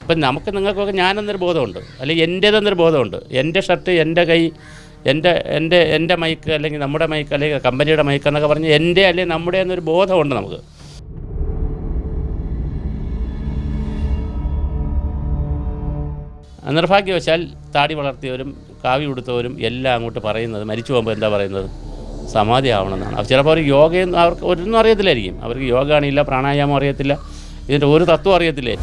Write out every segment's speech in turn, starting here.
ഇപ്പം നമുക്ക് നിങ്ങൾക്കൊക്കെ ഞാനെന്നൊരു ബോധമുണ്ട്, അല്ലെങ്കിൽ എൻ്റേതെന്നൊരു ബോധമുണ്ട്. എൻ്റെ ഷർട്ട്, എൻ്റെ കൈ, എൻ്റെ മൈക്ക്, അല്ലെങ്കിൽ നമ്മുടെ മൈക്ക്, അല്ലെങ്കിൽ കമ്പനിയുടെ മൈക്ക് എന്നൊക്കെ പറഞ്ഞ് എൻ്റെ അല്ലെങ്കിൽ നമ്മുടെ എന്നൊരു ബോധമുണ്ട് നമുക്ക്. നിർഭാഗ്യവശാൽ താടി വളർത്തിയവരും കാവി ഉടുത്തവരും എല്ലാം അങ്ങോട്ട് പറയുന്നത്, മരിച്ചു പോകുമ്പോൾ എന്താ പറയുന്നത്, സമാധി ആവണമെന്നാണ്. ചിലപ്പോൾ അവർ യോഗയും അവർക്ക് ഒന്നും അറിയത്തില്ലായിരിക്കും. അവർക്ക് യോഗ അറിയില്ല, പ്രാണായാമം അറിയത്തില്ല, ഇതിൻ്റെ ഒരു തത്വം അറിയത്തില്ലേ.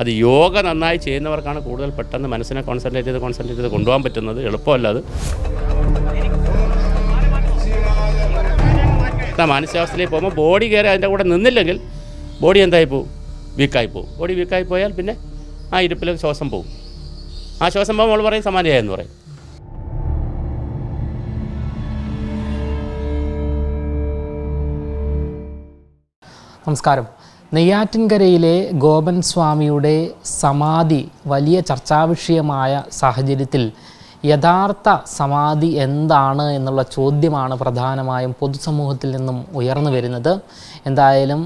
അത് യോഗ നന്നായി ചെയ്യുന്നവർക്കാണ് കൂടുതൽ പെട്ടെന്ന് മനസ്സിനെ കോൺസെൻട്രേറ്റ് ചെയ്ത് കൊണ്ടുപോകാൻ പറ്റുന്നത്. എളുപ്പമല്ല അത്. മാനസികാവസ്ഥയിലേക്ക് പോകുമ്പോൾ ബോഡി കയറി അതിൻ്റെ കൂടെ നിന്നില്ലെങ്കിൽ ബോഡി എന്തായി പോവും, വീക്കായി പോവും. ബോഡി വീക്കായി പോയാൽ പിന്നെ ആ ഇരിപ്പിൽ ശ്വാസം പോവും. ആ ശ്വാസം പോകുമ്പോൾ നമ്മൾ പറയും സമാധിയായെന്ന് പറയും. നമസ്കാരം. നെയ്യാറ്റിൻകരയിലെ ഗോപൻ സ്വാമിയുടെ സമാധി വലിയ ചർച്ചാവിഷയമായ സാഹചര്യത്തിൽ യഥാർത്ഥ സമാധി എന്താണ് എന്നുള്ള ചോദ്യമാണ് പ്രധാനമായും പൊതുസമൂഹത്തിൽ നിന്നും ഉയർന്നു വരുന്നത്. എന്തായാലും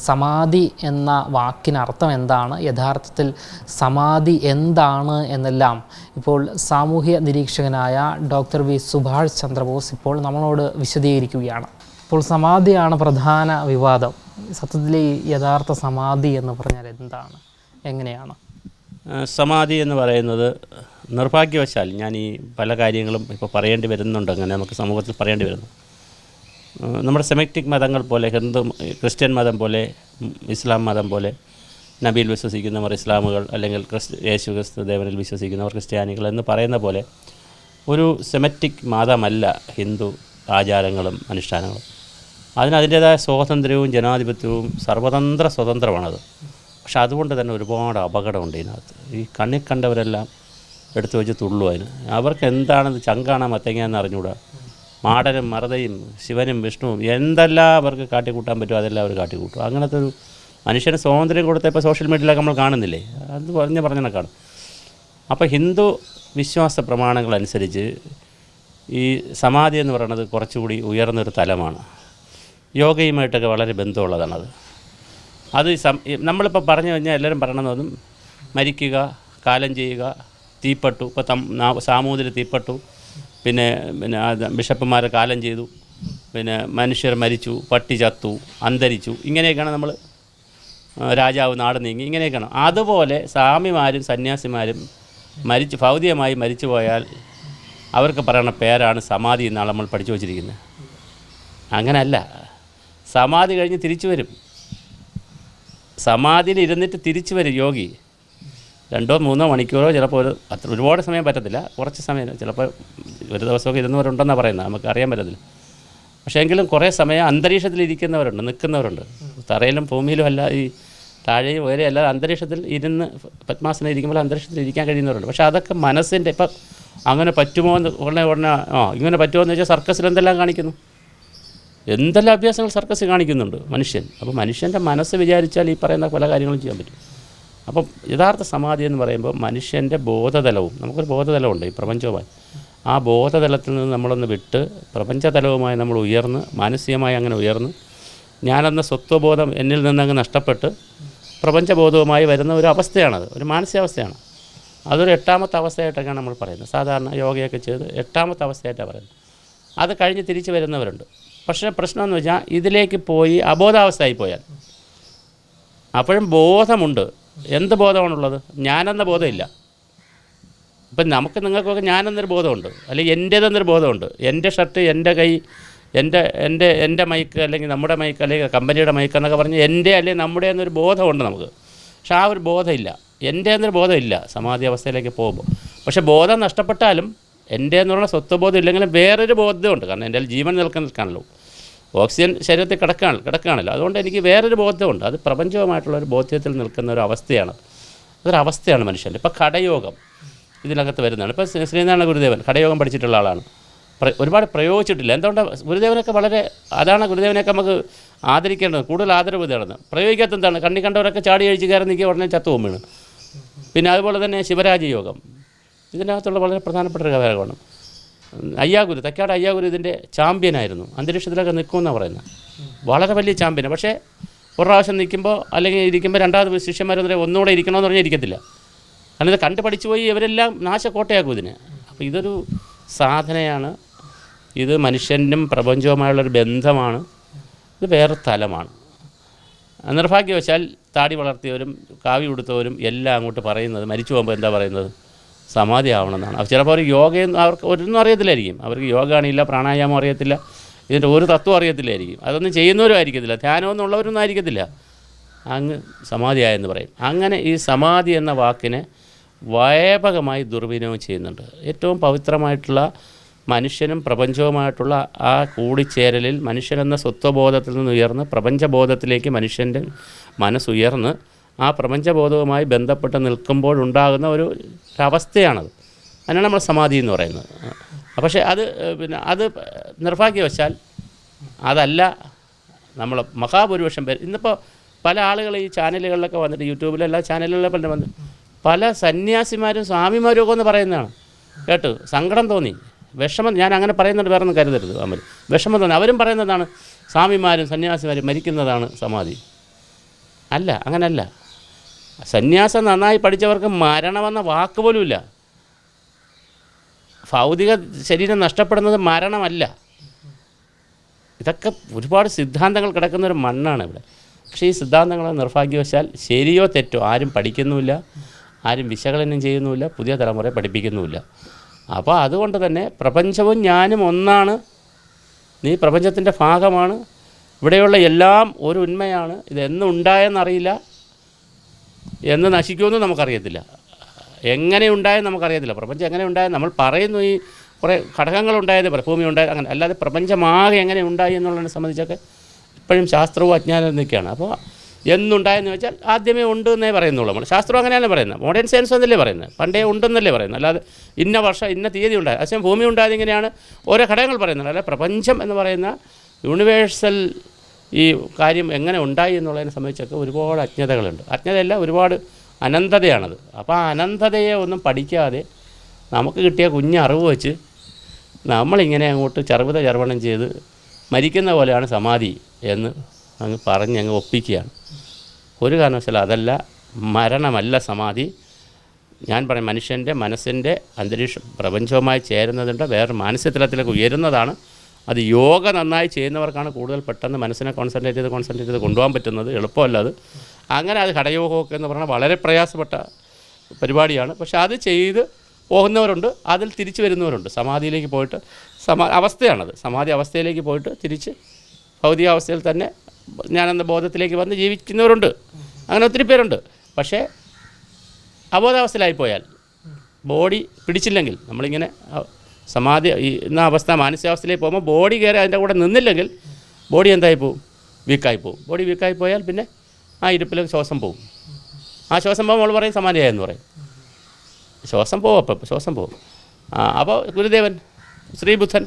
സമാധി എന്ന വാക്കിനർത്ഥം എന്താണ്, യഥാർത്ഥത്തിൽ സമാധി എന്താണ് എന്നെല്ലാം ഇപ്പോൾ സാമൂഹ്യ നിരീക്ഷകനായ ഡോക്ടർ വി സുഭാഷ് ചന്ദ്രബോസ് ഇപ്പോൾ നമ്മളോട് വിശദീകരിക്കുകയാണ്. ഇപ്പോൾ സമാധിയാണ് പ്രധാന വിവാദം. സത്യത്തിൽ ഈ യഥാർത്ഥ സമാധി എന്ന് പറഞ്ഞാൽ എന്താണ്, എങ്ങനെയാണ്? സമാധി എന്ന് പറയുന്നത് നിർഭാഗ്യവശാൽ ഞാൻ ഈ പല കാര്യങ്ങളും ഇപ്പോൾ പറയേണ്ടി വരുന്നുണ്ട്. അങ്ങനെ നമുക്ക് സമൂഹത്തിൽ പറയേണ്ടി വരുന്നു. നമ്മുടെ സെമിറ്റിക് മതങ്ങൾ പോലെ, ഹിന്ദു ക്രിസ്ത്യൻ മതം പോലെ, ഇസ്ലാം മതം പോലെ, നബിയിൽ വിശ്വസിക്കുന്നവർ ഇസ്ലാമുകൾ, അല്ലെങ്കിൽ യേശു ക്രിസ്തു ദേവനിൽ വിശ്വസിക്കുന്നവർ ക്രിസ്ത്യാനികൾ എന്ന് പറയുന്ന പോലെ ഒരു സെമിറ്റിക് മതമല്ല ഹിന്ദു ആചാരങ്ങളും അനുഷ്ഠാനങ്ങളും. അതിൻ്റേതായ സ്വാതന്ത്ര്യവും ജനാധിപത്യവും സർവതന്ത്ര സ്വതന്ത്രമാണത്. പക്ഷെ അതുകൊണ്ട് തന്നെ ഒരുപാട് അപകടമുണ്ട് ഇതിനകത്ത്. ഈ കണ്ണിൽ കണ്ടവരെല്ലാം എടുത്തു വെച്ച് തുള്ളു. അതിന് അവർക്ക് എന്താണെന്ന് ചങ്കാണ മത്തങ്ങയെന്ന് അറിഞ്ഞുകൂടാ. മാടനും മറതയും ശിവനും വിഷ്ണുവും എന്തെല്ലാം അവർക്ക് കാട്ടിക്കൂട്ടാൻ പറ്റുമോ അതെല്ലാം അവർ കാട്ടിക്കൂട്ടും. അങ്ങനത്തെ ഒരു മനുഷ്യന് സ്വാതന്ത്ര്യം കൊടുത്ത ഇപ്പോൾ സോഷ്യൽ മീഡിയയിലൊക്കെ നമ്മൾ കാണുന്നില്ലേ, അത് പറഞ്ഞാൽ കാണും. അപ്പോൾ ഹിന്ദു വിശ്വാസ പ്രമാണങ്ങളനുസരിച്ച് ഈ സമാധി എന്ന് പറയുന്നത് കുറച്ചുകൂടി ഉയർന്നൊരു തലമാണ്. യോഗയുമായിട്ടൊക്കെ വളരെ ബന്ധമുള്ളതാണത്. അത് നമ്മളിപ്പോൾ പറഞ്ഞു കഴിഞ്ഞാൽ എല്ലാവരും പറയണമെന്നതും മരിക്കുക, കാലം ചെയ്യുക, തീപ്പെട്ടു. ഇപ്പോൾ സാമൂതിരി തീപ്പെട്ടു, പിന്നെ ബിഷപ്പുമാരെ കാലം ചെയ്തു, പിന്നെ മനുഷ്യർ മരിച്ചു, പട്ടി ചത്തു, അന്തരിച്ചു, ഇങ്ങനെയൊക്കെയാണ് നമ്മൾ, രാജാവ് നാട് നീങ്ങി, ഇങ്ങനെയൊക്കെയാണ്. അതുപോലെ സ്വാമിമാരും സന്യാസിമാരും ഭൗതികമായി മരിച്ചു പോയാൽ അവർക്ക് പറയുന്ന പേരാണ് സമാധി എന്നാണ് നമ്മൾ പഠിച്ചു വച്ചിരിക്കുന്നത്. അങ്ങനല്ല, സമാധി കഴിഞ്ഞ് തിരിച്ചു വരും. സമാധിയിൽ ഇരുന്നിട്ട് തിരിച്ചു വരും യോഗി. 2-3 മണിക്കൂറോ, ചിലപ്പോൾ ഒരുപാട് സമയം പറ്റത്തില്ല, കുറച്ച് സമയം, ചിലപ്പോൾ ഒരു ദിവസമൊക്കെ ഇരുന്നവരുണ്ടെന്നാണ് പറയുന്നത്, നമുക്ക് അറിയാൻ പറ്റത്തില്ല. പക്ഷേ എങ്കിലും കുറേ സമയം അന്തരീക്ഷത്തിലിരിക്കുന്നവരുണ്ട്, നിൽക്കുന്നവരുണ്ട്. തറയിലും ഭൂമിയിലും അല്ല, ഈ താഴെയും ഉയരെ അല്ല, അന്തരീക്ഷത്തിൽ ഇരുന്ന് പത്മാസനം ഇരിക്കുമ്പോൾ അന്തരീക്ഷത്തിൽ ഇരിക്കാൻ കഴിയുന്നവരുണ്ട്. പക്ഷേ അതൊക്കെ മനസ്സിൻ്റെ, ഇപ്പം അങ്ങനെ പറ്റുമോ എന്ന് ഉടനെ ഇങ്ങനെ പറ്റുമോ എന്ന് വെച്ചാൽ സർക്കസിൽ എന്തെല്ലാം കാണിക്കുന്നു, എന്തെല്ലാം അഭ്യാസങ്ങൾ സർക്കസ് കാണിക്കുന്നുണ്ട് മനുഷ്യൻ. അപ്പോൾ മനുഷ്യൻ്റെ മനസ്സ് വിചാരിച്ചാൽ ഈ പറയുന്ന പല കാര്യങ്ങളും ചെയ്യാൻ പറ്റും. അപ്പം യഥാർത്ഥ സമാധി എന്ന് പറയുമ്പോൾ മനുഷ്യൻ്റെ ബോധതലവും, നമുക്കൊരു ബോധതലമുണ്ട് ഈ പ്രപഞ്ചവുമായി, ആ ബോധതലത്തിൽ നിന്ന് നമ്മളൊന്ന് വിട്ട് പ്രപഞ്ചതലവുമായി നമ്മൾ ഉയർന്ന്, മാനസികമായി അങ്ങനെ ഉയർന്ന്, ഞാനെന്ന സ്വത്വബോധം എന്നിൽ നിന്നങ്ങ് നഷ്ടപ്പെട്ട് പ്രപഞ്ചബോധവുമായി വരുന്ന ഒരു അവസ്ഥയാണത്, ഒരു മാനസികാവസ്ഥയാണ്. അതൊരു 8ാമത്തെ അവസ്ഥയായിട്ടൊക്കെയാണ് നമ്മൾ പറയുന്നത്. സാധാരണ യോഗയൊക്കെ ചെയ്ത് 8ാമത്തെ അവസ്ഥയായിട്ടാണ് പറയുന്നത്. അത് കഴിഞ്ഞ് തിരിച്ച് വരുന്നവരുണ്ട്. പക്ഷേ പ്രശ്നമെന്ന് വെച്ചാൽ ഇതിലേക്ക് പോയി അബോധാവസ്ഥയായി പോയാൽ അപ്പോഴും ബോധമുണ്ട്. എന്ത് ബോധമാണുള്ളത്? ഞാനെന്ന ബോധമില്ല. ഇപ്പം നമുക്ക് നിങ്ങൾക്കൊക്കെ ഞാനെന്നൊരു ബോധമുണ്ട്, അല്ലെങ്കിൽ എൻ്റേതെന്നൊരു ബോധമുണ്ട്. എൻ്റെ ഷർട്ട്, എൻ്റെ കൈ, എൻ്റെ മൈക്ക്, അല്ലെങ്കിൽ നമ്മുടെ മൈക്ക്, അല്ലെങ്കിൽ കമ്പനിയുടെ മൈക്ക് എന്നൊക്കെ പറഞ്ഞ് എൻ്റെ അല്ലെങ്കിൽ നമ്മുടെ എന്നൊരു ബോധമുണ്ട് നമുക്ക്. പക്ഷെ ആ ഒരു ബോധമില്ല, എൻ്റെ എന്നൊരു ബോധമില്ല സമാധി അവസ്ഥയിലേക്ക് പോകുമ്പോൾ. പക്ഷേ ബോധം നഷ്ടപ്പെട്ടാലും എൻ്റെ എന്നുള്ള സ്വത്വബോധം ഇല്ലെങ്കിലും വേറൊരു ബോധമുണ്ട്. കാരണം എൻ്റെ ജീവൻ നിൽക്കാണല്ലോ, ഓക്സിജൻ ശരീരത്തിൽ കിടക്കുകയാണല്ലോ. അതുകൊണ്ട് എനിക്ക് വേറൊരു ബോധമുണ്ട്. അത് പ്രപഞ്ചവുമായിട്ടുള്ളൊരു ബോധ്യത്തിൽ നിൽക്കുന്ന ഒരു അവസ്ഥയാണ്. അതൊരവസ്ഥയാണ് മനുഷ്യൻ്റെ. ഇപ്പോൾ കടയോഗം ഇതിനകത്ത് വരുന്നതാണ്. ഇപ്പോൾ ശ്രീനാരായണ ഗുരുദേവൻ കടയോഗം പഠിച്ചിട്ടുള്ള ആളാണ്. ഒരുപാട് പ്രയോഗിച്ചിട്ടില്ല. എന്തുകൊണ്ടാണ് ഗുരുദേവനൊക്കെ വളരെ, അതാണ് ഗുരുദേവനൊക്കെ നമുക്ക് ആദരിക്കേണ്ടത്, കൂടുതൽ ആദരവ് പ്രയോഗിക്കാത്ത എന്താണ്, കണ്ണി കണ്ടവരൊക്കെ ചാടി കഴിച്ച് കയറി നിൽക്കുക, ഉടനെ ചത്തുവും വീണ്. പിന്നെ അതുപോലെ തന്നെ ശിവരാജയോഗം ഇതിനകത്തുള്ള വളരെ പ്രധാനപ്പെട്ട ഒരു കാര്യമാണ്. അയ്യാഗുരു, തക്കാട് അയ്യാഗുരു ഇതിൻ്റെ ചാമ്പ്യനായിരുന്നു. അന്തരീക്ഷത്തിലൊക്കെ നിൽക്കുമെന്നാണ് പറയുന്നത്. വളരെ വലിയ ചാമ്പ്യന്. പക്ഷേ ഒരു പ്രാവശ്യം നിൽക്കുമ്പോൾ അല്ലെങ്കിൽ ഇരിക്കുമ്പോൾ രണ്ടാമത് ശിഷ്യന്മാരൊന്നും ഒന്നുകൂടെ ഇരിക്കണമെന്ന് പറഞ്ഞാൽ ഇരിക്കത്തില്ല. കാരണം ഇത് കണ്ട് പഠിച്ചു പോയി ഇവരെല്ലാം നാശക്കോട്ടയാക്കും ഇതിന്. അപ്പോൾ ഇതൊരു സാധനയാണ്. ഇത് മനുഷ്യനും പ്രപഞ്ചവുമായുള്ളൊരു ബന്ധമാണ്. ഇത് വേറെ തലമാണ്. നിർഭാഗ്യവശാൽ താടി വളർത്തിയവരും കാവ്യ ഉടുത്തവരും എല്ലാം അങ്ങോട്ട് പറയുന്നത് മരിച്ചു പോകുമ്പോൾ എന്താ പറയുന്നത്, സമാധി ആവണമെന്നാണ്. ചിലപ്പോൾ അവർ യോഗയൊന്നും അവർക്ക് ഒന്നും അറിയത്തില്ലായിരിക്കും. അവർക്ക് യോഗ അറിയില്ല, പ്രാണായാമം അറിയത്തില്ല, ഇതിൻ്റെ ഒരു തത്വം അറിയത്തില്ലായിരിക്കും. അതൊന്നും ചെയ്യുന്നവരും ആയിരിക്കത്തില്ല, ധ്യാനമൊന്നുമുള്ളവരൊന്നും ആയിരിക്കത്തില്ല. അങ്ങ് സമാധിയായെന്ന് പറയും. അങ്ങനെ ഈ സമാധി എന്ന വാക്കിനെ വ്യാപകമായി ദുർവിനിയോഗം ചെയ്യുന്നുണ്ട്. ഏറ്റവും പവിത്രമായിട്ടുള്ള മനുഷ്യനും പ്രപഞ്ചവുമായിട്ടുള്ള ആ കൂടിച്ചേരലിൽ മനുഷ്യനെന്ന സ്വത്വബോധത്തിൽ നിന്ന് ഉയർന്ന് പ്രപഞ്ചബോധത്തിലേക്ക് മനുഷ്യൻ്റെ മനസ്സുയർന്ന് ആ പ്രപഞ്ചബോധവുമായി ബന്ധപ്പെട്ട് നിൽക്കുമ്പോഴുണ്ടാകുന്ന ഒരു അവസ്ഥയാണത്. അതിനാണ് നമ്മൾ സമാധി എന്ന് പറയുന്നത്. പക്ഷേ അത് നിർഭാഗ്യവശാൽ അതല്ല നമ്മൾ മഹാഭൂരിപക്ഷം പേര്. ഇന്നിപ്പോൾ പല ആളുകൾ ഈ ചാനലുകളിലൊക്കെ വന്നിട്ട് യൂട്യൂബിലെല്ലാ ചാനലുകളിലൊക്കെ വന്ന് പല സന്യാസിമാരും സ്വാമിമാരും ഒക്കെ ഒന്ന് പറയുന്നതാണ് കേട്ട് സങ്കടം തോന്നി, വിഷമം. ഞാൻ അങ്ങനെ പറയുന്നുണ്ട്, വേറെ ഒന്നും കരുതരുത്. അവർ വിഷമം തോന്നി. അവരും പറയുന്നതാണ് സ്വാമിമാരും സന്യാസിമാരും മരിക്കുന്നതാണ് സമാധി. അല്ല, അങ്ങനല്ല. സന്യാസം നന്നായി പഠിച്ചവർക്ക് മരണമെന്ന വാക്ക് പോലുമില്ല. ഭൗതിക ശരീരം നഷ്ടപ്പെടുന്നത് മരണമല്ല. ഇതൊക്കെ ഒരുപാട് സിദ്ധാന്തങ്ങൾ കിടക്കുന്നൊരു മണ്ണാണ് ഇവിടെ. പക്ഷേ ഈ സിദ്ധാന്തങ്ങൾ നിർഭാഗ്യവശാൽ ശരിയോ തെറ്റോ ആരും പഠിക്കുന്നുമില്ല, ആരും വിശകലനം ചെയ്യുന്നുമില്ല, പുതിയ തലമുറയെ പഠിപ്പിക്കുന്നുമില്ല. അപ്പോൾ അതുകൊണ്ട് തന്നെ പ്രപഞ്ചവും ഞാനും ഒന്നാണ്. നീ പ്രപഞ്ചത്തിൻ്റെ ഭാഗമാണ്. ഇവിടെയുള്ള എല്ലാം ഒരു ഉണ്മയാണ്. ഇതെന്ന് ഉണ്ടായെന്നറിയില്ല, എന്ന് നശിക്കുമെന്നും നമുക്കറിയത്തില്ല, എങ്ങനെ ഉണ്ടായെന്ന് നമുക്കറിയത്തില്ല. പ്രപഞ്ചം എങ്ങനെ ഉണ്ടായെന്ന് നമ്മൾ പറയുന്നു. ഈ കുറേ ഘടകങ്ങളുണ്ടായത് ഭൂമി ഉണ്ടായത് അങ്ങനെ, അല്ലാതെ പ്രപഞ്ചമാകെ എങ്ങനെ ഉണ്ടായി എന്നുള്ളതിനെ സംബന്ധിച്ചൊക്കെ ഇപ്പോഴും ശാസ്ത്രവും അജ്ഞാനവും നിൽക്കുകയാണ്. അപ്പോൾ എന്നുണ്ടായെന്ന് വെച്ചാൽ ആദ്യമേ ഉണ്ട് എന്നേ പറയുന്നുള്ളൂ. നമ്മൾ ശാസ്ത്രം അങ്ങനെയാണ് പറയുന്നത്, മോഡേൺ സയൻസ് എന്നല്ലേ പറയുന്നത്, പണ്ടേ ഉണ്ടെന്നല്ലേ പറയുന്നത്. അല്ലാതെ ഇന്ന വർഷം ഇന്ന തീയതി ഉണ്ടായത്, പക്ഷേ ഭൂമി ഉണ്ടായത് ഇങ്ങനെയാണ് ഓരോ ഘടകങ്ങൾ പറയുന്നത്. അല്ലാതെ പ്രപഞ്ചം എന്ന് പറയുന്ന യൂണിവേഴ്സൽ ഈ കാര്യം എങ്ങനെ ഉണ്ടായി എന്നുള്ളതിനെ സംബന്ധിച്ചൊക്കെ ഒരുപാട് അജ്ഞതകളുണ്ട്. അജ്ഞതയല്ല, ഒരുപാട് അനന്തതയാണത്. അപ്പോൾ ആ അനന്തതയെ ഒന്നും പഠിക്കാതെ നമുക്ക് കിട്ടിയ കുഞ്ഞറിവ് വെച്ച് നമ്മളിങ്ങനെ അങ്ങോട്ട് ചർവണം ചെയ്ത് മരിക്കുന്ന പോലെയാണ് സമാധി എന്ന് അങ്ങ് പറഞ്ഞ് അങ്ങ് ഒപ്പിക്കുകയാണ്. ഒരു കാരണവശാലും അതല്ല, മരണമല്ല സമാധി. ഞാൻ പറയും മനുഷ്യൻ്റെ മനസ്സിൻ്റെ അന്തരീക്ഷം പ്രപഞ്ചവുമായി ചേരുന്നതിൻ്റെ വേറെ മാനസികതലത്തിലേക്ക് ഉയരുന്നതാണ്. അത് യോഗ നന്നായി ചെയ്യുന്നവർക്കാണ് കൂടുതൽ പെട്ടെന്ന് മനസ്സിനെ കോൺസെൻട്രേറ്റ് ചെയ്ത് കൊണ്ടുപോകാൻ പറ്റുന്നത്. എളുപ്പമല്ല അത്. അങ്ങനെ അത് ഘടയോഗമൊക്കെ എന്ന് പറഞ്ഞാൽ വളരെ പ്രയാസപ്പെട്ട പരിപാടിയാണ്. പക്ഷേ അത് ചെയ്ത് പോകുന്നവരുണ്ട്, അതിൽ തിരിച്ചു വരുന്നവരുണ്ട്. സമാധിയിലേക്ക് പോയിട്ട് അവസ്ഥയാണത്. സമാധി അവസ്ഥയിലേക്ക് പോയിട്ട് തിരിച്ച് ഭൗതിക അവസ്ഥയിൽ തന്നെ ഞാനെന്ന ബോധത്തിലേക്ക് വന്ന് ജീവിക്കുന്നവരുണ്ട്. അങ്ങനെ ഒത്തിരി പേരുണ്ട്. പക്ഷേ അബോധാവസ്ഥയിലായിപ്പോയാൽ, ബോഡി പിടിച്ചില്ലെങ്കിൽ, നമ്മളിങ്ങനെ സമാധി എന്ന അവസ്ഥ മാനസികാവസ്ഥയിലേക്ക് പോകുമ്പോൾ ബോഡി കയറി അതിൻ്റെ കൂടെ നിന്നില്ലെങ്കിൽ ബോഡി എന്തായി പോവും, വീക്കായി പോവും. ബോഡി വീക്കായി പോയാൽ പിന്നെ ആ ഇരിപ്പിൽ ശ്വാസം പോവും. ആ ശ്വാസം പോകുമ്പോൾ നമ്മൾ പറയും സമാധിയായെന്ന് പറയും. ശ്വാസം പോവും, അപ്പം ശ്വാസം പോവും. അപ്പോൾ ഗുരുദേവൻ, ശ്രീബുദ്ധൻ,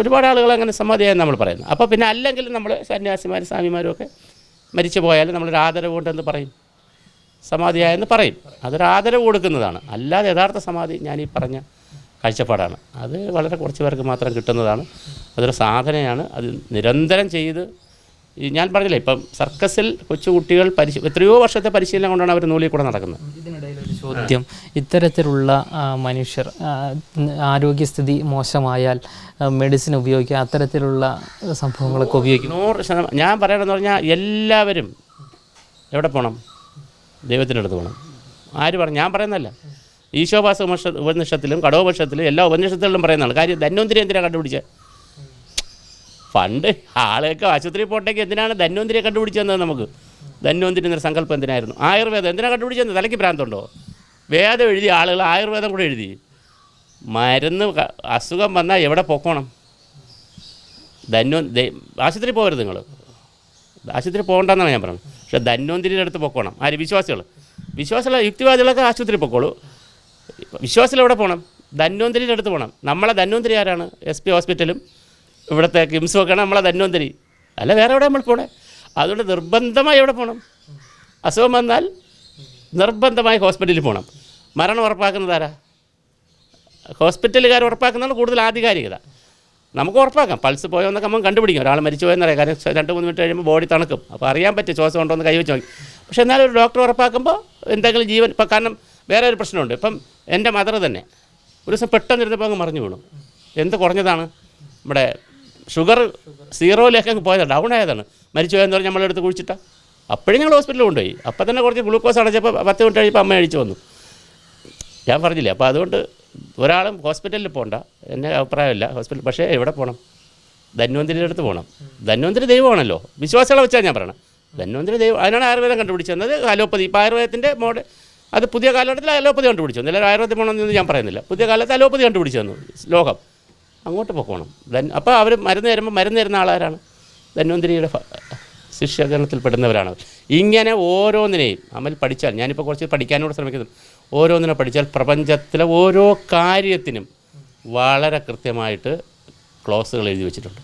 ഒരുപാട് ആളുകൾ അങ്ങനെ സമാധിയായെന്ന് നമ്മൾ പറയുന്നത്. അപ്പോൾ പിന്നെ അല്ലെങ്കിൽ നമ്മൾ സന്യാസിമാരും സ്വാമിമാരും ഒക്കെ മരിച്ചു പോയാലും നമ്മളൊരു ആദരവ് കൊണ്ടെന്ന് പറയും, സമാധിയായെന്ന് പറയും. അതൊരു ആദരവ് കൊടുക്കുന്നതാണ്. അല്ലാതെ യഥാർത്ഥ സമാധി ഞാനീ പറഞ്ഞ കാഴ്ചപ്പാടാണ്. അത് വളരെ കുറച്ച് പേർക്ക് മാത്രം കിട്ടുന്നതാണ്. അതൊരു സാധനയാണ്. അത് നിരന്തരം ചെയ്ത് ഞാൻ പറഞ്ഞില്ലേ, ഇപ്പം സർക്കസിൽ കൊച്ചുകുട്ടികൾ എത്രയോ വർഷത്തെ പരിശീലനം കൊണ്ടാണ് അവർ നൂലിൽ കൂടെ നടക്കുന്നത്. ഇതിനിടയിലൊരു ചോദ്യം, ഇത്തരത്തിലുള്ള മനുഷ്യർ ആരോഗ്യസ്ഥിതി മോശമായാൽ മെഡിസിൻ ഉപയോഗിക്കുക, അത്തരത്തിലുള്ള സംഭവങ്ങളൊക്കെ ഉപയോഗിക്കും. 100% ഞാൻ പറയണമെന്ന് പറഞ്ഞാൽ എല്ലാവരും എവിടെ പോകണം? ദൈവത്തിൻ്റെ അടുത്ത് പോകണം. ആര് പറഞ്ഞു? ഞാൻ പറയുന്നതല്ല. ഈശോപാസ ഉപനിഷത്തിലും കടോപനിഷത്തിലും എല്ലാ ഉപനിഷത്തുകളിലും പറയുന്നതാണ്. കാര്യം ധന്വന്തിരി എന്തിനാണ് കണ്ടുപിടിച്ചത്? പണ്ട് ആളെയൊക്കെ ആശുപത്രിയിൽ പോട്ടേക്ക് എന്തിനാണ് ധന്വന്തിരിയെ കണ്ടുപിടിച്ചതെന്നത് നമുക്ക് ധന്വന്തിരി എന്നൊരു സങ്കല്പം എന്തിനായിരുന്നു? ആയുർവേദം എന്തിനാണ് കണ്ടുപിടിച്ചത്? തലയ്ക്ക് ഭ്രാന്തുണ്ടോ? വേദം എഴുതിയ ആളുകൾ ആയുർവേദം കൂടെ എഴുതി. മരുന്ന് അസുഖം വന്നാൽ എവിടെ പൊക്കോണം? ആശുപത്രി പോകരുത് നിങ്ങൾ, ആശുപത്രി പോകണ്ടെന്നാണ് ഞാൻ പറയുന്നത്. പക്ഷേ ധന്വന്തിരിയുടെ അടുത്ത് പൊക്കോണം. ആര്? വിശ്വാസികൾ, യുക്തിവാദികളൊക്കെ ആശുപത്രി പൊക്കോളൂ. വിശ്വാസികൾ എവിടെ പോകണം? ധന്വന്തിരിയുടെ അടുത്ത് പോകണം. നമ്മളെ ധന്വന്തിരി ആരാണ്? SP ഹോസ്പിറ്റലും ഇവിടുത്തെ കിംസും ഒക്കെയാണ് നമ്മളെ ധന്വന്തിരി. അല്ല വേറെ എവിടെ നമ്മൾ പോകണേ? അതുകൊണ്ട് നിർബന്ധമായി എവിടെ പോകണം? അസുഖം വന്നാൽ നിർബന്ധമായി ഹോസ്പിറ്റലിൽ പോകണം. മരണം ഉറപ്പാക്കുന്നത് ആരാ? ഹോസ്പിറ്റലുകാർ ഉറപ്പാക്കുന്നതാണ് കൂടുതൽ ആധികാരികത. നമുക്ക് ഉറപ്പാക്കാം പൾസ് പോയോ എന്നൊക്കെ നമുക്ക് കണ്ടുപിടിക്കും. ഒരാൾ മരിച്ചു പോയെന്നറിയാം. കാരണം 2-3 മിനിറ്റ് കഴിയുമ്പോൾ ബോഡി തണുക്കും. അപ്പോൾ അറിയാൻ പറ്റും ശ്വാസം ഉണ്ടോ എന്ന് കൈവച്ച് നോക്കി. പക്ഷേ എന്നാലും ഒരു ഡോക്ടർ ഉറപ്പാക്കുമ്പോൾ എന്തെങ്കിലും ജീവൻ ഇപ്പം കാരണം വേറെ ഒരു പ്രശ്നമുണ്ട്. ഇപ്പം എൻ്റെ മദർ തന്നെ ഒരു ദിവസം പെട്ടെന്ന് ഇരുന്നപ്പോൾ അങ്ങ് മറിഞ്ഞു വീണു. എന്ത് കുറഞ്ഞതാണ്, നമ്മുടെ ഷുഗർ 0ലേക്ക് അങ്ങ് പോയതാണ്, ഡൗൺ ആയതാണ്. മരിച്ചു പോയെന്ന് പറഞ്ഞാൽ നമ്മളെടുത്ത് കുഴിച്ചിട്ടാ. അപ്പോഴും ഞങ്ങൾ ഹോസ്പിറ്റലിൽ കൊണ്ടുപോയി. അപ്പോൾ തന്നെ കുറച്ച് ഗ്ലൂക്കോസ് അടച്ചപ്പോൾ 10 മിനിറ്റ് കഴിയുമ്പോൾ അമ്മ അഴിച്ചു വന്നു. ഞാൻ പറഞ്ഞില്ലേ. അപ്പോൾ അതുകൊണ്ട് ഒരാളും ഹോസ്പിറ്റലിൽ പോകണ്ട, എൻ്റെ അഭിപ്രായമില്ല ഹോസ്പിറ്റൽ. പക്ഷേ എവിടെ പോകണം? ധന്വന്തിരിയുടെ അടുത്ത് പോകണം. ധന്വന്തിരി ദൈവമാണല്ലോ, വിശ്വാസികളെ വെച്ചാൽ ഞാൻ പറയണം. ധന്വന്തിരി ദൈവം. അതിനാണ് ആയുർവേദം കണ്ടുപിടിച്ചത്. അലോപ്പതി. ഇപ്പോൾ ആയുർവേദത്തിൻ്റെ മോഡ് അത് പുതിയ കാലഘട്ടത്തിൽ അലോപ്പതി കണ്ടുപിടിച്ചു. എല്ലാവരും ആയുർവേദത്തിൽ പോകണമെന്ന് ഞാൻ പറയുന്നില്ല. പുതിയ കാലത്ത് അലോപ്പതി കണ്ടുപിടിച്ചു തന്നു ലോകം. അങ്ങോട്ട് പോകണം. അപ്പോൾ അവർ മരുന്ന് തരുന്ന ആളാരാണ്? ധന്വന്തിരിയുടെ ശിഷ്യഗണത്തിൽപ്പെടുന്നവരാണ്. ഇങ്ങനെ ഓരോന്നിനെയും നമ്മൾ പഠിച്ചാൽ, ഞാനിപ്പോൾ കുറച്ച് പഠിക്കാനോട് ശ്രമിക്കുന്നു, ഓരോന്നിനെ പഠിച്ചാൽ പ്രപഞ്ചത്തിലെ ഓരോ കാര്യത്തിനും വളരെ കൃത്യമായിട്ട് ക്ലോസുകൾ എഴുതി വെച്ചിട്ടുണ്ട്.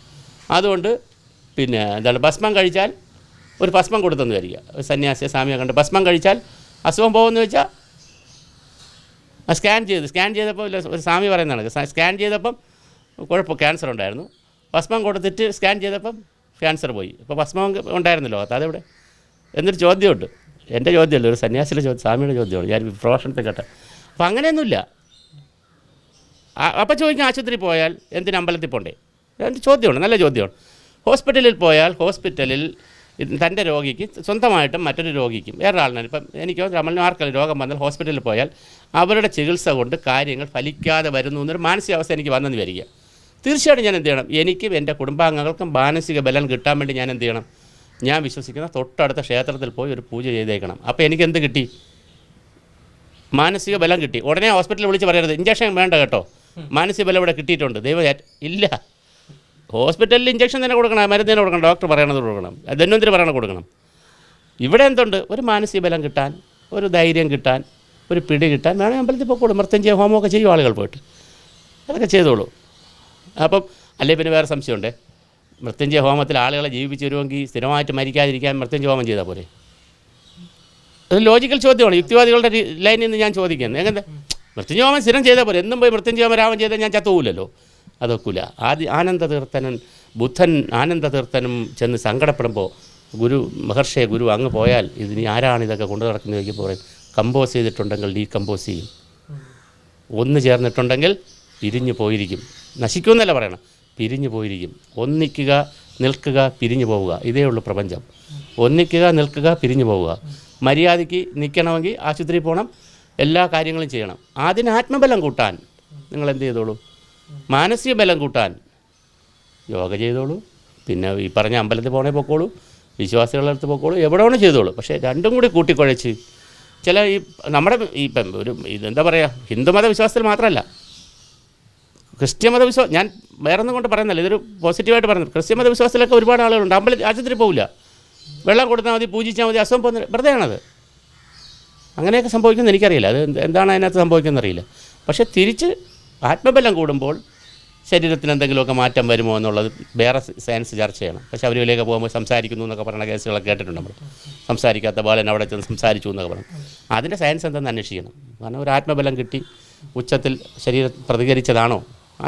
അതുകൊണ്ട് പിന്നെ എന്താണ്, ഭസ്മം കഴിച്ചാൽ ഒരു ഭസ്മം കൊടുത്തെന്ന് വരിക, ഒരു സന്യാസിയെ സ്വാമിയെ കണ്ട് ഭസ്മം കഴിച്ചാൽ അസുഖം പോകുമെന്ന് വെച്ചാൽ സ്കാൻ ചെയ്തപ്പോൾ ഒരു സ്വാമി പറയുന്നതാണ്, സ്കാൻ ചെയ്തപ്പം ക്യാൻസർ ഉണ്ടായിരുന്നു, ഭസ്മം കൊടുത്തിട്ട് സ്കാൻ ചെയ്തപ്പം ക്യാൻസർ പോയി. ഇപ്പോൾ ഭസ്മം ഉണ്ടായിരുന്നല്ലോ അതെവിടെ എന്നൊരു ചോദ്യമുണ്ട്. എൻ്റെ ചോദ്യമല്ല, ഒരു സന്യാസിയുടെ ചോദ്യം, സ്വാമിയുടെ ചോദ്യമാണ്. ഞാൻ പ്രഭാഷണത്തെ കേട്ടെ. അപ്പോൾ അങ്ങനെയൊന്നുമില്ല. അപ്പോൾ ചോദിക്കാം, ആശുപത്രിയിൽ പോയാൽ എന്തിന് അമ്പലത്തിൽ പോകണ്ടേ? എൻ്റെ ചോദ്യമാണ്, നല്ല ചോദ്യമാണ്. ഹോസ്പിറ്റലിൽ പോയാൽ ഹോസ്പിറ്റലിൽ തൻ്റെ രോഗിക്ക് സ്വന്തമായിട്ടും മറ്റൊരു രോഗിക്കും വേറൊരാളിനാണ്. ഇപ്പം എനിക്കോ നമ്മളിനോ ആർക്കെങ്കിലും രോഗം വന്നാൽ ഹോസ്പിറ്റലിൽ പോയാൽ അവരുടെ ചികിത്സ കൊണ്ട് കാര്യങ്ങൾ ഫലിക്കാതെ വരുന്നു എന്നൊരു മാനസികാവസ്ഥ എനിക്ക് വന്നെന്ന് വരിക. തീർച്ചയായിട്ടും ഞാൻ എന്ത് ചെയ്യണം? എനിക്കും എൻ്റെ കുടുംബാംഗങ്ങൾക്കും മാനസിക ബലം കിട്ടാൻ വേണ്ടി ഞാൻ എന്ത് ചെയ്യണം? ഞാൻ വിശ്വസിക്കുന്ന തൊട്ടടുത്ത ക്ഷേത്രത്തിൽ പോയി ഒരു പൂജ ചെയ്തേക്കണം. അപ്പോൾ എനിക്കെന്ത് കിട്ടി? മാനസിക ബലം കിട്ടി. ഉടനെ ഹോസ്പിറ്റലിൽ വിളിച്ച് പറയരുത് ഇഞ്ചക്ഷൻ വേണ്ട കേട്ടോ, മാനസിക ബലം ഇവിടെ കിട്ടിയിട്ടുണ്ട്, ദൈവം ഇല്ല. ഹോസ്പിറ്റലിൽ ഇഞ്ചക്ഷൻ തന്നെ കൊടുക്കണം, മരുന്ന് തന്നെ കൊടുക്കണം, ഡോക്ടർ പറയണത് കൊടുക്കണം, ധന്വന്തിരി പറയണത് കൊടുക്കണം. ഇവിടെ എന്തുണ്ട്? ഒരു മാനസിക ബലം കിട്ടാൻ, ഒരു ധൈര്യം കിട്ടാൻ, ഒരു പിടി കിട്ടാൻ വേണമെങ്കിൽ അമ്പലത്തിൽ പോയിക്കോളൂ. മൃത്യുഞ്ജയ ഹോമമൊക്കെ ചെയ്യും ആളുകൾ പോയിട്ട്, അതൊക്കെ ചെയ്തോളൂ. അപ്പം അല്ലേ പിന്നെ വേറെ സംശയമുണ്ട്, മൃത്യുഞ്ജയ ഹോമത്തിൽ ആളുകളെ ജീവിപ്പിച്ച് വരുമെങ്കിൽ സ്ഥിരമായിട്ട് മരിക്കാതിരിക്കാൻ മൃത്യുഞ്ജയ ഹോമം ചെയ്താൽ പോരെ? അത് ലോജിക്കൽ ചോദ്യമാണ്, യുക്തിവാദികളുടെ ലൈനിൽ നിന്ന് ഞാൻ ചോദിക്കുന്നത്. എങ്ങനെ മൃത്യുഞ്ജയ ഹോമം സ്ഥിരം ചെയ്താൽ പോരെ? എന്നും പോയി മൃത്യുഞ്ജയ ഹോമം രാമം ചെയ്താൽ ഞാൻ ചത്തുപോകില്ലല്ലോ. അതൊക്കില്ല. ആനന്ദതീർത്ഥനും ബുദ്ധൻ ആനന്ദതീർത്ഥനും ചെന്ന് സങ്കടപ്പെടുമ്പോൾ ഗുരു അങ്ങ് പോയാൽ ഇതിനി ആരാണ് ഇതൊക്കെ കൊണ്ടു നടക്കുന്നത് ചോദിക്കുമ്പോൾ പറയും, കമ്പോസ് ചെയ്തിട്ടുണ്ടെങ്കിൽ ഡീകമ്പോസ് ചെയ്യും, ഒന്ന് ചേർന്നിട്ടുണ്ടെങ്കിൽ പിരിഞ്ഞു പോയിരിക്കും. നശിക്കുമെന്നല്ല പറയണം, പിരിഞ്ഞു പോയിരിക്കും. ഒന്നിക്കുക, നിൽക്കുക, പിരിഞ്ഞു പോവുക, ഇതേ ഉള്ളൂ പ്രപഞ്ചം. ഒന്നിക്കുക, നിൽക്കുക, പിരിഞ്ഞു പോവുക. മര്യാദയ്ക്ക് നിൽക്കണമെങ്കിൽ ആശുപത്രിയിൽ പോകണം, എല്ലാ കാര്യങ്ങളും ചെയ്യണം. അതിന് ആത്മബലം കൂട്ടാൻ നിങ്ങൾ എന്ത് ചെയ്തോളൂ? മാനസിക ബലം കൂട്ടാൻ യോഗ ചെയ്തോളൂ. പിന്നെ ഈ പറഞ്ഞ അമ്പലത്തിൽ പോകണേ പൊക്കോളൂ, വിശ്വാസികളുടെ അടുത്ത് പൊക്കോളൂ, എവിടെ വേണം ചെയ്തോളൂ. പക്ഷേ രണ്ടും കൂടി കൂട്ടിക്കുഴച്ച് ചില ഈ നമ്മുടെ ഇപ്പം ഒരു ഇതെന്താ പറയുക, ഹിന്ദുമത വിശ്വാസത്തിൽ മാത്രമല്ല, ക്രിസ്ത്യമത വിശ്വാസം, ഞാൻ വേറെ ഒന്നും കൊണ്ട് പറയുന്നില്ല, ഇതൊരു പോസിറ്റീവായിട്ട് പറയുന്നത്. ക്രിസ്ത്യമത വിശ്വാസത്തിലൊക്കെ ഒരുപാട് ആളുകളുണ്ട് ആശുപത്രി പോവില്ല, വെള്ളം കൊടുത്താൽ മതി, പൂജിച്ചാൽ മതി, അസുഖം പോകുന്ന വെറുതെയാണത്. അങ്ങനെയൊക്കെ സംഭവിക്കുന്നത് എനിക്കറിയില്ല, അത് എന്താണ് അതിനകത്ത് സംഭവിക്കുന്നത് അറിയില്ല. പക്ഷേ തിരിച്ച് ആത്മബലം കൂടുമ്പോൾ ശരീരത്തിന് എന്തെങ്കിലുമൊക്കെ മാറ്റം വരുമോ എന്നുള്ളത് വേറെ സയൻസ് ചർച്ച ചെയ്യണം. പക്ഷേ ശബരിമലയിലേക്ക് പോകുമ്പോൾ സംസാരിക്കുന്നു എന്നൊക്കെ പറയുന്ന കേസുകളൊക്കെ കേട്ടിട്ടുണ്ട് നമ്മൾ. സംസാരിക്കാത്ത ബാലൻ അവിടെ ചെന്ന് സംസാരിച്ചു എന്നൊക്കെ പറഞ്ഞു. അതിൻ്റെ സയൻസ് എന്തെന്ന് അന്വേഷിക്കണം. കാരണം ഒരു ആത്മബലം കിട്ടി ഉച്ചത്തിൽ ശരീരം പ്രതികരിച്ചതാണോ?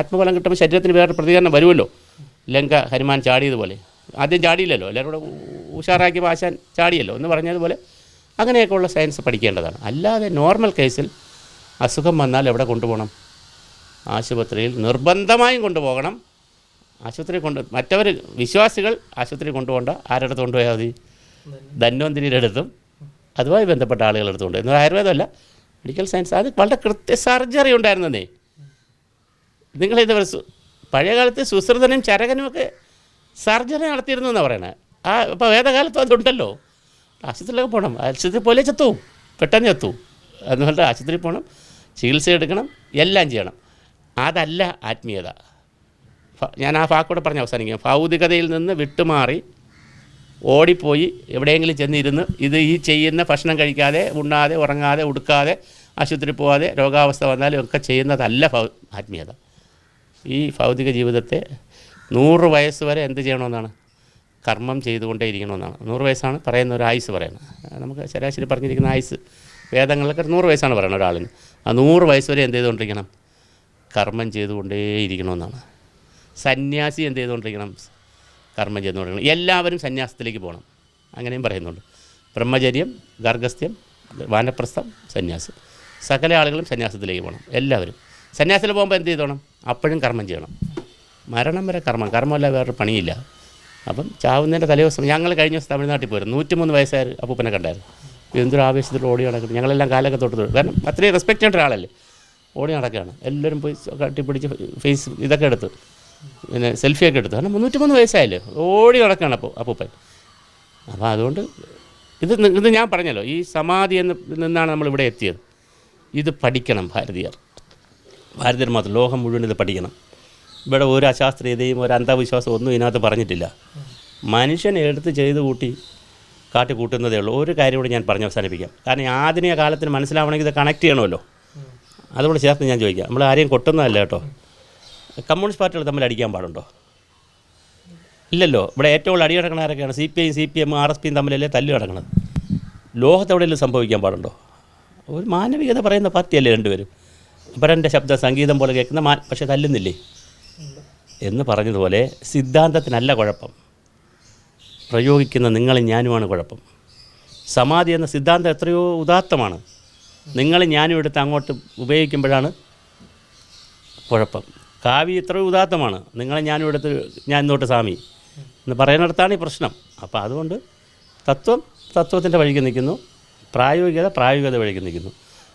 ആത്മബലം കിട്ടുമ്പോൾ ശരീരത്തിന് വേറെ പ്രതികരണം വരുമല്ലോ. ലങ്ക ഹനുമാൻ ചാടിയതുപോലെ ആദ്യം ചാടിയില്ലല്ലോ, എല്ലാവരും കൂടെ ഉഷാറാക്കി ആശാൻ ചാടിയല്ലോ എന്ന് പറഞ്ഞതുപോലെ അങ്ങനെയൊക്കെയുള്ള സയൻസ് പഠിക്കേണ്ടതാണ്. അല്ലാതെ നോർമൽ കേസിൽ അസുഖം വന്നാൽ എവിടെ കൊണ്ടുപോകണം? ആശുപത്രിയിൽ നിർബന്ധമായും കൊണ്ടുപോകണം. ആശുപത്രി മറ്റവർ വിശ്വാസികൾ ആശുപത്രി കൊണ്ടുപോകേണ്ട. ആരുടെ അടുത്ത് കൊണ്ടുപോയാൽ മതി? ധന്വന്തിരിയുടെ അടുത്തും അതുമായി ബന്ധപ്പെട്ട ആളുകളുടെ അടുത്തുണ്ട്. എന്നാൽ ആയുർവേദമല്ല, മെഡിക്കൽ സയൻസ്. അത് വളരെ സർജറി ഉണ്ടായിരുന്നതേ. നിങ്ങളിത് പഴയ കാലത്ത് സുശ്രുതനും ചരകനും ഒക്കെ സർജറി നടത്തിയിരുന്നു എന്നാണ് പറയണത്. ഇപ്പോൾ വേദകാലത്തും അതുണ്ടല്ലോ. ആശുപത്രിയിലൊക്കെ പോകണം, ആശുപത്രി പോലെ ചത്തുവും, പെട്ടെന്ന് ചത്തുവും. അതുകൊണ്ട് ആശുപത്രിയിൽ പോകണം, ചികിത്സ എടുക്കണം, എല്ലാം ചെയ്യണം. അതല്ല ആത്മീയത. ഞാൻ ആ വാക്കൂടെ പറഞ്ഞ് അവസാനിക്കാം. ഭൗതികതയിൽ നിന്ന് വിട്ടുമാറി ഓടിപ്പോയി എവിടെയെങ്കിലും ചെന്നിരുന്ന് ഈ ചെയ്യുന്ന ഭക്ഷണം കഴിക്കാതെ, ഉണ്ണാതെ, ഉറങ്ങാതെ, ഉടുക്കാതെ, ആശുപത്രി പോകാതെ, രോഗാവസ്ഥ വന്നാലും ഒക്കെ ചെയ്യുന്നതല്ല ആത്മീയത. ഈ ഭൗതിക ജീവിതത്തെ 100 വയസ്സ് വരെ എന്ത് ചെയ്യണമെന്നാണ്? കർമ്മം ചെയ്തുകൊണ്ടേ ഇരിക്കണമെന്നാണ്. 100 വയസ്സാണ് പറയുന്ന ഒരു ആയുസ് പറയുന്നത്. നമുക്ക് ശരാശരി പറഞ്ഞിരിക്കുന്ന ആയുസ് വേദങ്ങളിലൊക്കെ 100 വയസ്സാണ് പറയുന്നത് ഒരാളിന്. ആ 100 വയസ്സ് വരെ എന്ത് ചെയ്തുകൊണ്ടിരിക്കണം? കർമ്മം ചെയ്തുകൊണ്ടേ ഇരിക്കണമെന്നാണ്. സന്യാസി എന്ത് ചെയ്തുകൊണ്ടിരിക്കണം? കർമ്മം ചെയ്തുകൊണ്ടിരിക്കണം. എല്ലാവരും സന്യാസത്തിലേക്ക് പോകണം, അങ്ങനെയും പറയുന്നുണ്ട്. ബ്രഹ്മചര്യം, ഗാർഹസ്ഥ്യം, വാനപ്രസ്ഥം, സന്യാസം, സകല ആളുകളും സന്യാസത്തിലേക്ക് പോകണം. എല്ലാവരും സന്യാസത്തിൽ പോകുമ്പോൾ എന്ത് ചെയ്തോണം? അപ്പോഴും കർമ്മം ചെയ്യണം. മരണം വരെ കർമ്മമല്ല വേറൊരു പണിയില്ല. അപ്പം ചാവുന്നതിൻ്റെ തലേദിവസം ഞങ്ങൾ കഴിഞ്ഞ ദിവസം തമിഴ്നാട്ടിൽ പോയിരുന്നു. 103 വയസ്സായ അപ്പൂപ്പനെ കണ്ടായിരുന്നു. എന്തൊരു ആവേശത്തിൽ ഓടി നടക്കുന്നു. ഞങ്ങളെല്ലാം കാലൊക്കെ തൊട്ട് കാരണം അത്രയും റെസ്പെക്റ്റ് ചെയ്യേണ്ട ഒരാളല്ലേ. ഓടി നടക്കുകയാണ്, എല്ലാവരും പോയി കട്ടിപ്പിടിച്ച് ഫേസ് ഇതൊക്കെ എടുത്ത് പിന്നെ സെൽഫിയൊക്കെ എടുത്ത്. കാരണം 103 വയസ്സായല്ലേ, ഓടി നടക്കുകയാണ് അപ്പൂപ്പൻ. അപ്പോൾ അതുകൊണ്ട് ഇത് ഞാൻ പറഞ്ഞല്ലോ, ഈ സമാധി നിന്നാണ് നമ്മളിവിടെ എത്തിയത്. ഇത് പഠിക്കണം ഭാരതീയർ മാത്രം, ലോകം മുഴുവൻ ഇത് പഠിക്കണം. ഇവിടെ ഒരു അശാസ്ത്രീയതയും ഒരു അന്ധവിശ്വാസം ഒന്നും ഇതിനകത്ത് പറഞ്ഞിട്ടില്ല. മനുഷ്യൻ എടുത്ത് ചെയ്ത് കാട്ടിക്കൂട്ടുന്നതേ ഉള്ളൂ. ഒരു കാര്യം കൂടി ഞാൻ പറഞ്ഞ് അവസാനിപ്പിക്കാം. കാരണം ഈ ആധുനിക കാലത്തിന് മനസ്സിലാവണമെങ്കിൽ ഇത് കണക്ട് ചെയ്യണമല്ലോ. അതുകൂടെ ചേർത്ത് ഞാൻ ചോദിക്കാം. നമ്മൾ ആരെയും കൊട്ടുന്നതല്ല കേട്ടോ. കമ്മ്യൂണിസ്റ്റ് പാർട്ടികൾ തമ്മിൽ അടിക്കാൻ പാടുണ്ടോ? ഇല്ലല്ലോ. ഇവിടെ ഏറ്റവും കൂടുതൽ അടി കിടക്കണ ആരൊക്കെയാണ്? CPI, CPM, RSPയും തമ്മിലല്ലേ തല്ല് കിടക്കണത്. ലോകത്തെവിടെയെങ്കിലും സംഭവിക്കാൻ പാടുണ്ടോ? ഒരു മാനവികത പറയുന്ന പാർട്ടിയല്ലേ രണ്ടുപേരും. അപ്പരൻ്റെ ശബ്ദം സംഗീതം പോലെ കേൾക്കുന്ന പക്ഷേ തല്ലുന്നില്ലേ എന്ന് പറഞ്ഞതുപോലെ സിദ്ധാന്തത്തിനല്ല കുഴപ്പം, പ്രയോഗിക്കുന്ന നിങ്ങളും ഞാനുമാണ് കുഴപ്പം. സമാധി എന്ന സിദ്ധാന്തം എത്രയോ ഉദാത്തമാണ്. നിങ്ങളും ഞാനും എടുത്ത് അങ്ങോട്ട് ഉപയോഗിക്കുമ്പോഴാണ് കുഴപ്പം. കാവ്യം എത്രയോ ഉദാത്തമാണ്. നിങ്ങളെ ഞാനും എടുത്ത് ഞാൻ ഇന്നോട്ട് സ്വാമി എന്ന് പറയുന്നിടത്താണ് ഈ പ്രശ്നം. അപ്പോൾ അതുകൊണ്ട് തത്വത്തിൻ്റെ വഴിക്ക് നിൽക്കുന്നു, പ്രായോഗികത വഴിക്ക് നിൽക്കുന്നു.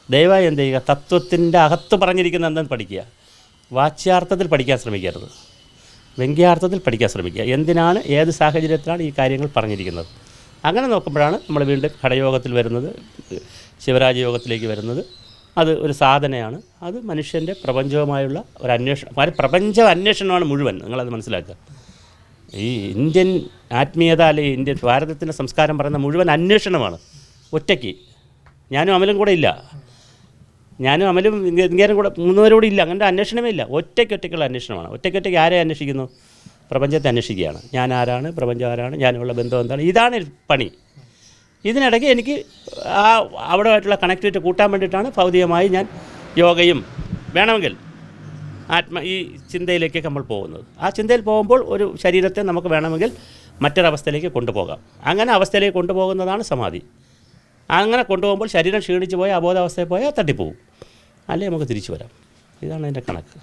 ദയവായി എന്ത് ചെയ്യുക? തത്വത്തിൻ്റെ അകത്ത് പറഞ്ഞിരിക്കുന്ന എന്തെന്ന് പഠിക്കുക. വാച്യാർത്ഥത്തിൽ പഠിക്കാൻ ശ്രമിക്കരുത്, വ്യംഗ്യാർത്ഥത്തിൽ പഠിക്കാൻ ശ്രമിക്കുക. എന്തിനാണ്, ഏത് സാഹചര്യത്തിലാണ് ഈ കാര്യങ്ങൾ പറഞ്ഞിരിക്കുന്നത്. അങ്ങനെ നോക്കുമ്പോഴാണ് നമ്മൾ വീണ്ടും ഘടയോഗത്തിൽ വരുന്നത്, ശിവരാജയോഗത്തിലേക്ക് വരുന്നത്. അത് ഒരു സാധനയാണ്. അത് മനുഷ്യൻ്റെ പ്രപഞ്ചവുമായുള്ള ഒരു അന്വേഷണം, പ്രപഞ്ച അന്വേഷണമാണ് മുഴുവൻ. നിങ്ങളത് മനസ്സിലാക്കുക. ഈ ഇന്ത്യൻ ആത്മീയത അല്ലെങ്കിൽ ഇന്ത്യൻ ഭാരതത്തിൻ്റെ സംസ്കാരം പറയുന്ന മുഴുവൻ അന്വേഷണമാണ്. ഒറ്റയ്ക്ക് ഞാനും അമലും കൂടെ ഇല്ല, ഞാനും അമലും ഇങ്ങേരും കൂടെ മൂന്നുപേരും ഇല്ല. അങ്ങനത്തെ അന്വേഷണമേ ഇല്ല. ഒറ്റയ്ക്കുള്ള അന്വേഷണമാണ്. ഒറ്റയ്ക്ക് ആരെ അന്വേഷിക്കുന്നു? പ്രപഞ്ചത്തെ അന്വേഷിക്കുകയാണ്. ഞാൻ ആരാണ്, പ്രപഞ്ചം ആരാണ്, ഞാനുള്ള ബന്ധം എന്താണ്, ഇതാണ് പണി. ഇതിനിടയ്ക്ക് എനിക്ക് അവിടെയായിട്ടുള്ള കണക്ടിവിറ്റി കൂട്ടാൻ വേണ്ടിയിട്ടാണ് ഭൗതികമായി ഞാൻ യോഗയും വേണമെങ്കിൽ ഈ ചിന്തയിലേക്കൊക്കെ നമ്മൾ പോകുന്നത്. ആ ചിന്തയിൽ പോകുമ്പോൾ ഒരു ശരീരത്തെ നമുക്ക് വേണമെങ്കിൽ മറ്റൊരവസ്ഥയിലേക്ക് കൊണ്ടുപോകാം. അങ്ങനെ അവസ്ഥയിലേക്ക് കൊണ്ടുപോകുന്നതാണ് സമാധി. അങ്ങനെ കൊണ്ടുപോകുമ്പോൾ ശരീരം ക്ഷീണിച്ച് പോയാൽ അബോധാവസ്ഥയിൽ പോയാൽ തട്ടിപ്പോവും, അല്ലെങ്കിൽ നമുക്ക് തിരിച്ചു വരാം. ഇതാണ് അതിൻ്റെ കണക്ക്.